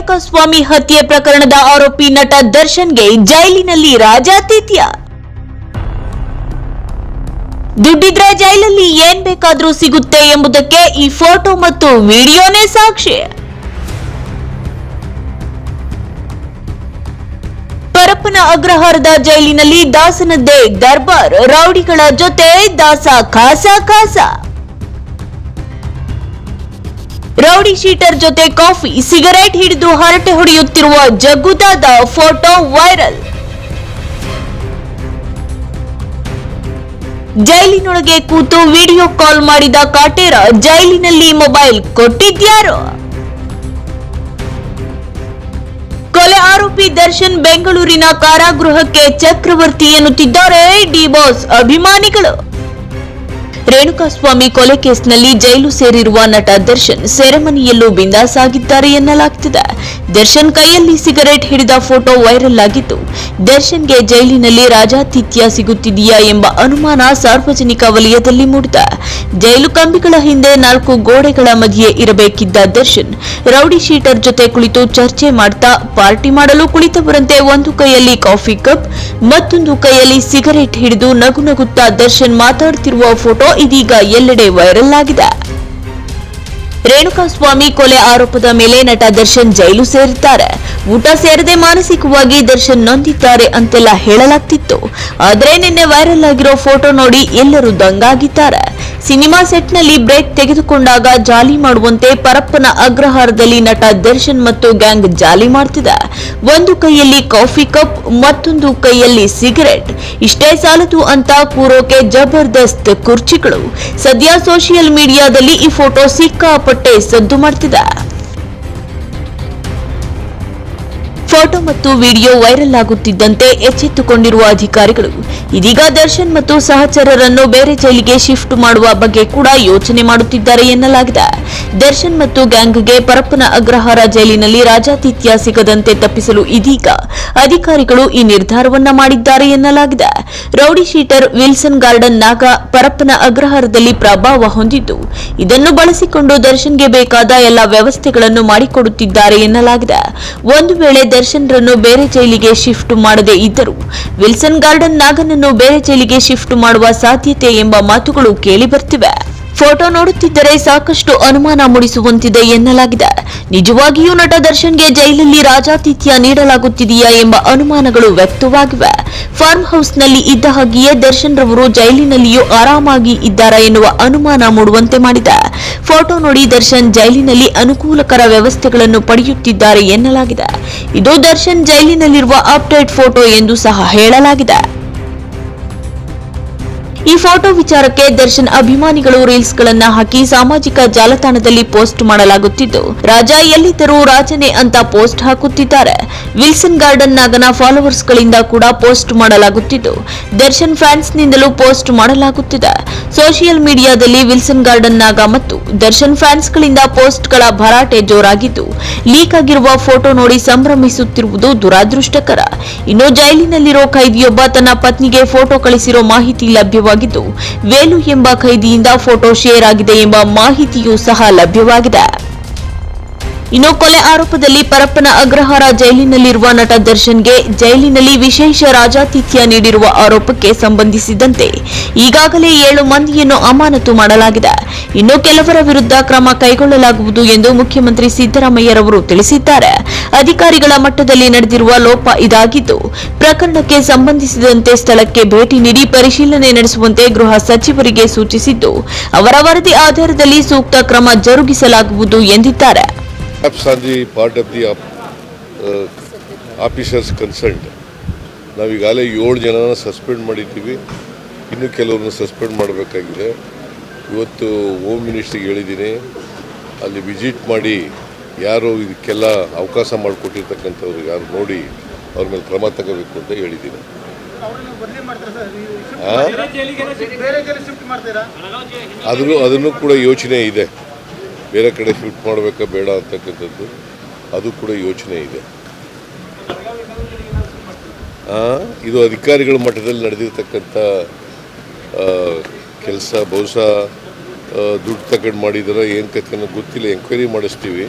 ರೇಣುಕಾಸ್ವಾಮಿ ಹತ್ಯೆ ಪ್ರಕರಣದ ಆರೋಪಿ ನಟ ದರ್ಶನ್ಗೆ ಜೈಲಿನಲ್ಲಿ ರಾಜಾತಿಥ್ಯ. ದುಡ್ಡಿದ್ರೆ ಜೈಲಲ್ಲಿ ಏನ್ ಬೇಕಾದ್ರೂ ಸಿಗುತ್ತೆ ಎಂಬುದಕ್ಕೆ ಈ ಫೋಟೋ ಮತ್ತು ವಿಡಿಯೋನೇ ಸಾಕ್ಷಿ. ಪರಪ್ಪನ ಅಗ್ರಹಾರದ ಜೈಲಿನಲ್ಲಿ ದಾಸನದ್ದೇ ದರ್ಬಾರ್, ರೌಡಿಗಳ ಜೊತೆ ದಾಸ ಖಾಸ. ರೌಡಿ ಶೀಟರ್ ಜೊತೆ ಕಾಫಿ, ಸಿಗರೇಟ್ ಹಿಡಿದು ಹರಟೆ ಹೊಡೆಯುತ್ತಿರುವ ಜಗ್ಗುದಾದ ಫೋಟೋ ವೈರಲ್. ಜೈಲಿನೊಳಗೆ ಕೂತು ವಿಡಿಯೋ ಕಾಲ್ ಮಾಡಿದ ಕಾಟೇರ, ಜೈಲಿನಲ್ಲಿ ಮೊಬೈಲ್ ಕೊಟ್ಟಿದ್ಯಾರು? ಕೊಲೆ ಆರೋಪಿ ದರ್ಶನ್ ಬೆಂಗಳೂರಿನ ಕಾರಾಗೃಹಕ್ಕೆ ಚಕ್ರವರ್ತಿ ಎನ್ನುತ್ತಿದ್ದಾರೆ ಡಿ ಬಾಸ್ ಅಭಿಮಾನಿಗಳು. ರೇಣುಕಾಸ್ವಾಮಿ ಕೊಲೆ ಕೇಸ್ನಲ್ಲಿ ಜೈಲು ಸೇರಿರುವ ನಟ ದರ್ಶನ್ ಸೆರೆಮನಿಯಲ್ಲೂ ಬಿಂದಾಸ್ ಆಗಿದ್ದಾರೆ ಎನ್ನಲಾಗ್ತಿದೆ. ದರ್ಶನ್ ಕೈಯಲ್ಲಿ ಸಿಗರೆಟ್ ಹಿಡಿದ ಫೋಟೋ ವೈರಲ್ ಆಗಿದ್ದು, ದರ್ಶನ್ಗೆ ಜೈಲಿನಲ್ಲಿ ರಾಜಾತಿಥ್ಯ ಸಿಗುತ್ತಿದೆಯಾ ಎಂಬ ಅನುಮಾನ ಸಾರ್ವಜನಿಕ ವಲಯದಲ್ಲಿ ಮೂಡಿದೆ. ಜೈಲು ಕಂಬಿಗಳ ಹಿಂದೆ 4 ಗೋಡೆಗಳ ಮಧ್ಯೆ ಇರಬೇಕಿದ್ದ ದರ್ಶನ್ ರೌಡಿ ಶೀಟರ್ ಜೊತೆ ಕುಳಿತು ಚರ್ಚೆ ಮಾಡ್ತಾ ಪಾರ್ಟಿ ಮಾಡಲು ಕುಳಿತವರಂತೆ ಒಂದು ಕೈಯಲ್ಲಿ ಕಾಫಿ ಕಪ್, ಮತ್ತೊಂದು ಕೈಯಲ್ಲಿ ಸಿಗರೆಟ್ ಹಿಡಿದು ನಗುತ್ತಾ ದರ್ಶನ್ ಮಾತಾಡ್ತಿರುವ ಫೋಟೋ ಇದೀಗ ಎಲ್ಲೆಡೆ ವೈರಲ್ ಆಗಿದೆ. ರೇಣುಕಾಸ್ವಾಮಿ ಕೊಲೆ ಆರೋಪದ ಮೇಲೆ ನಟ ದರ್ಶನ್ ಜೈಲು ಸೇರಿದ್ದಾರೆ. ಊಟ ಸೇರದೆ ಮಾನಸಿಕವಾಗಿ ದರ್ಶನ್ ನೊಂದಿದ್ದಾರೆ ಅಂತೆಲ್ಲ ಹೇಳಲಾಗ್ತಿತ್ತು. ಆದ್ರೆ ನಿನ್ನೆ ವೈರಲ್ ಆಗಿರೋ ಫೋಟೋ ನೋಡಿ ಎಲ್ಲರೂ ದಂಗಾಗಿದ್ದಾರೆ. ಸಿನಿಮಾ ಸೆಟ್ನಲ್ಲಿ ಬ್ರೇಕ್ ತೆಗೆದುಕೊಂಡಾಗ ಜಾಲಿ ಮಾಡುವಂತೆ ಪರಪ್ಪನ ಅಗ್ರಹಾರದಲ್ಲಿ ನಟ ದರ್ಶನ್ ಮತ್ತು ಗ್ಯಾಂಗ್ ಜಾಲಿ ಮಾಡ್ತಿದೆ. ಒಂದು ಕೈಯಲ್ಲಿ ಕಾಫಿ ಕಪ್, ಮತ್ತೊಂದು ಕೈಯಲ್ಲಿ ಸಿಗರೆಟ್. ಇಷ್ಟೇ ಸಾಲದು ಅಂತ ಕೂರೋಕೆ ಜಬರ್ದಸ್ತ್ ಕುರ್ಚಿಗಳು. ಸದ್ಯ ಸೋಷಿಯಲ್ ಮೀಡಿಯಾದಲ್ಲಿ ಈ ಫೋಟೋ ಸಿಕ್ಕಾಪಟ್ಟೆ ಸದ್ದು ಮಾಡ್ತಿದೆ. ಫೋಟೋ ಮತ್ತು ವಿಡಿಯೋ ವೈರಲ್ ಆಗುತ್ತಿದ್ದಂತೆ ಎಚ್ಚೆತ್ತುಕೊಂಡಿರುವ ಅಧಿಕಾರಿಗಳು ಇದೀಗ ದರ್ಶನ್ ಮತ್ತು ಸಹಚರರನ್ನು ಬೇರೆ ಜೈಲಿಗೆ ಶಿಫ್ಟ್ ಮಾಡುವ ಬಗ್ಗೆ ಕೂಡ ಯೋಚನೆ ಮಾಡುತ್ತಿದ್ದಾರೆ ಎನ್ನಲಾಗಿದೆ. ದರ್ಶನ್ ಮತ್ತು ಗ್ಯಾಂಗ್ಗೆ ಪರಪ್ಪನ ಅಗ್ರಹಾರ ಜೈಲಿನಲ್ಲಿ ರಾಜಾತಿಥ್ಯ ಸಿಗದಂತೆ ತಪ್ಪಿಸಲು ಇದೀಗ ಅಧಿಕಾರಿಗಳು ಈ ನಿರ್ಧಾರವನ್ನ ಮಾಡಿದ್ದಾರೆ ಎನ್ನಲಾಗಿದೆ. ರೌಡಿ ಶೀಟರ್ ವಿಲ್ಸನ್ ಗಾರ್ಡನ್ ನಾಗ ಪರಪ್ಪನ ಅಗ್ರಹಾರದಲ್ಲಿ ಪ್ರಭಾವ ಹೊಂದಿದ್ದು, ಇದನ್ನು ಬಳಸಿಕೊಂಡು ದರ್ಶನ್ಗೆ ಬೇಕಾದ ಎಲ್ಲ ವ್ಯವಸ್ಥೆಗಳನ್ನು ಮಾಡಿಕೊಡುತ್ತಿದ್ದಾರೆ ಎನ್ನಲಾಗಿದೆ. ಒಂದು ವೇಳೆ ದರ್ಶನ್ ರನ್ನು ಬೇರೆ ಜೈಲಿಗೆ ಶಿಫ್ಟ್ ಮಾಡದೇ ಇದ್ದರೂ ವಿಲ್ಸನ್ ಗಾರ್ಡನ್ ನಾಗನನ್ನು ಬೇರೆ ಜೈಲಿಗೆ ಶಿಫ್ಟ್ ಮಾಡುವ ಸಾಧ್ಯತೆ ಎಂಬ ಮಾತುಗಳು ಕೇಳಿ ಬರ್ತಿವೆ. ಫೋಟೋ ನೋಡುತ್ತಿದ್ದರೆ ಸಾಕಷ್ಟು ಅನುಮಾನ ಮೂಡಿಸುವಂತಿದೆ ಎನ್ನಲಾಗಿದೆ. ನಿಜವಾಗಿಯೂ ನಟ ದರ್ಶನ್ಗೆ ಜೈಲಲ್ಲಿ ರಾಜಾತಿಥ್ಯ ನೀಡಲಾಗುತ್ತಿದೆಯಾ ಎಂಬ ಅನುಮಾನಗಳು ವ್ಯಕ್ತವಾಗಿವೆ. ಫಾರ್ಮ್ ಹೌಸ್ನಲ್ಲಿ ಇದ್ದ ಹಾಗೆಯೇ ದರ್ಶನ್ ರವರು ಜೈಲಿನಲ್ಲಿಯೂ ಆರಾಮಾಗಿ ಇದ್ದಾರಾ ಎನ್ನುವ ಅನುಮಾನ ಮೂಡುವಂತೆ ಮಾಡಿದೆ. ಫೋಟೋ ನೋಡಿ ದರ್ಶನ್ ಜೈಲಿನಲ್ಲಿ ಅನುಕೂಲಕರ ವ್ಯವಸ್ಥೆಗಳನ್ನು ಪಡೆಯುತ್ತಿದ್ದಾರೆ ಎನ್ನಲಾಗಿದೆ. ಇದು ದರ್ಶನ್ ಜೈಲಿನಲ್ಲಿರುವ ಅಪ್ಡೇಟ್ ಫೋಟೋ ಎಂದು ಸಹ ಹೇಳಲಾಗಿದೆ. ಈ ಫೋಟೋ ವಿಚಾರಕ್ಕೆ ದರ್ಶನ್ ಅಭಿಮಾನಿಗಳು ರೀಲ್ಸ್ಗಳನ್ನ ಹಾಕಿ ಸಾಮಾಜಿಕ ಜಾಲತಾಣದಲ್ಲಿ ಪೋಸ್ಟ್ ಮಾಡಲಾಗುತ್ತಿದ್ದು, ರಾಜ ಎಲ್ಲಿದ್ದರೂ ರಾಜನೇ ಅಂತ ಪೋಸ್ಟ್ ಹಾಕುತ್ತಿದ್ದಾರೆ. ವಿಲ್ಸನ್ ಗಾರ್ಡನ್ ನಾಗನ ಫಾಲೋವರ್ಸ್ಗಳಿಂದ ಕೂಡ ಪೋಸ್ಟ್ ಮಾಡಲಾಗುತ್ತಿದ್ದು, ದರ್ಶನ್ ಫ್ಯಾನ್ಸ್ನಿಂದಲೂ ಪೋಸ್ಟ್ ಮಾಡಲಾಗುತ್ತಿದೆ. ಸೋಷಿಯಲ್ ಮೀಡಿಯಾದಲ್ಲಿ ವಿಲ್ಸನ್ ಗಾರ್ಡನ್ ನಾಗ ಮತ್ತು ದರ್ಶನ್ ಫ್ಯಾನ್ಸ್ಗಳಿಂದ ಪೋಸ್ಟ್ಗಳ ಭರಾಟೆ ಜೋರಾಗಿದ್ದು, ಲೀಕ್ ಆಗಿರುವ ಫೋಟೋ ನೋಡಿ ಸಂಭ್ರಮಿಸುತ್ತಿರುವುದು ದುರಾದೃಷ್ಟಕರ. ಇನ್ನು ಜೈಲಿನಲ್ಲಿರೋ ಖೈದಿಯೊಬ್ಬ ತನ್ನ ಪತ್ನಿಗೆ ಫೋಟೋ ಕಳಿಸಿರೋ ಮಾಹಿತಿ ಲಭ್ಯವಾಗಿದ್ದು, ವೇಲು ಎಂಬ ಖೈದಿಯಿಂದ ಫೋಟೋ ಶೇರ್ ಆಗಿದೆ ಎಂಬ ಮಾಹಿತಿಯೂ ಸಹ ಲಭ್ಯವಾಗಿದೆ. ಇನ್ನು ಕೊಲೆ ಆರೋಪದಲ್ಲಿ ಪರಪ್ಪನ ಅಗ್ರಹಾರ ಜೈಲಿನಲ್ಲಿರುವ ನಟ ದರ್ಶನ್ಗೆ ಜೈಲಿನಲ್ಲಿ ವಿಶೇಷ ರಾಜಾತಿಥ್ಯ ನೀಡಿರುವ ಆರೋಪಕ್ಕೆ ಸಂಬಂಧಿಸಿದಂತೆ ಈಗಾಗಲೇ 7 ಮಂದಿಯನ್ನು ಅಮಾನತು ಮಾಡಲಾಗಿದೆ. ಇನ್ನು ಕೆಲವರ ವಿರುದ್ಧ ಕ್ರಮ ಕೈಗೊಳ್ಳಲಾಗುವುದು ಎಂದು ಮುಖ್ಯಮಂತ್ರಿ ಸಿದ್ದರಾಮಯ್ಯರವರು ತಿಳಿಸಿದ್ದಾರೆ. ಅಧಿಕಾರಿಗಳ ಮಟ್ಟದಲ್ಲಿ ನಡೆದಿರುವ ಲೋಪ ಇದಾಗಿದ್ದು, ಪ್ರಕರಣಕ್ಕೆ ಸಂಬಂಧಿಸಿದಂತೆ ಸ್ಥಳಕ್ಕೆ ಭೇಟಿ ನೀಡಿ ಪರಿಶೀಲನೆ ನಡೆಸುವಂತೆ ಗೃಹ ಸಚಿವರಿಗೆ ಸೂಚಿಸಿದ್ದು, ಅವರ ವರದಿ ಆಧಾರದಲ್ಲಿ ಸೂಕ್ತ ಕ್ರಮ ಜರುಗಿಸಲಾಗುವುದು ಎಂದಿದ್ದಾರೆ. On the part of the officers concerned, ನಾವೀಗಾಗಲೇ 7 ಜನನ ಸಸ್ಪೆಂಡ್ ಮಾಡಿದ್ದೀವಿ. ಇನ್ನೂ ಕೆಲವ್ರನ್ನ ಸಸ್ಪೆಂಡ್ ಮಾಡಬೇಕಾಗಿದೆ. ಇವತ್ತು ಹೋಮ್ ಮಿನಿಸ್ಟ್ರಿಗೆ ಹೇಳಿದ್ದೀನಿ, ಅಲ್ಲಿ ವಿಸಿಟ್ ಮಾಡಿ ಯಾರು ಇದಕ್ಕೆಲ್ಲ ಅವಕಾಶ ಮಾಡಿಕೊಟ್ಟಿರ್ತಕ್ಕಂಥವ್ರು ಯಾರು ನೋಡಿ ಅವ್ರ ಮೇಲೆ ಕ್ರಮ ತಗೋಬೇಕು ಅಂತ ಹೇಳಿದ್ದೀನಿ. ಅದನ್ನು ಕೂಡ ಯೋಚನೆ ಇದೆ. ಬೇರೆ ಕಡೆ ಶಿಫ್ಟ್ ಮಾಡಬೇಕಾ ಬೇಡ ಅಂತಕ್ಕಂಥದ್ದು ಅದು ಕೂಡ ಯೋಚನೆ ಇದೆ. ಇದು ಅಧಿಕಾರಿಗಳ ಮಟ್ಟದಲ್ಲಿ ನಡೆದಿರ್ತಕ್ಕಂಥ ಕೆಲಸ. ಬಹುಶಃ ದುಡ್ಡು ತಗೊಂಡು ಮಾಡಿದಾರ ಏನು ಕಥೆನೋ ಗೊತ್ತಿಲ್ಲ, ಎಂಕ್ವೈರಿ ಮಾಡಿಸ್ತೀವಿ.